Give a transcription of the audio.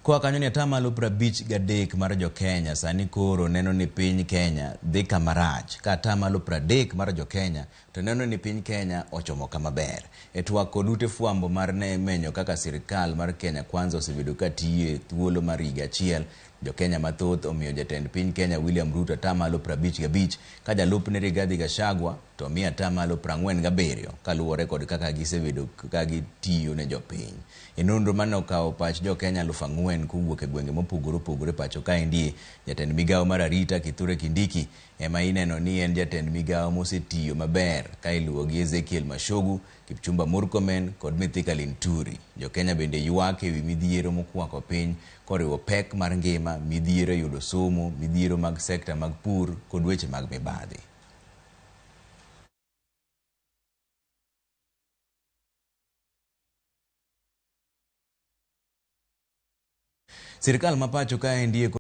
Kwa kanyo ni atamalo 53 mar jo Kenya sani koro neno ni piny Kenya dhi kamarach, ka atamalo 30 mar jo Kenya to neno ni piny Kenya ochomo kama ber. E twak kod ute fwambo mar ne menyo kaka sirikal mar Kenya Kwanza osebedo ka tiyo thuolo mar higa achiel, jo Kenya mathoth omiyo jatend piny Kenya William Ruto atamalo 55 ka jalupne Rigathi Gachagua to miyo atamalo 47 kaluwore kod kaka gisebedo ka gitiyo ne jopiny. E nonro mane okawo pach jo Kenya 4,000 kowuok e gwenge mopogore opogore pacho kaendi, jatend migawo mar arita Kithure Kindiki ema ineno ni en jatend migawo mosetiyo maber ka iluwo gi Ezekiel Mashogu, Kipchumba Murkomen kod Mithika Linturi. Jo Kenya bende ywak ewi midhiero mokwako piny koriwo pek mar ngima, midhiero yudo somo, midhiero mag sekta mag pur kod weche mag mibadhi. Sirikal mapacho kaendi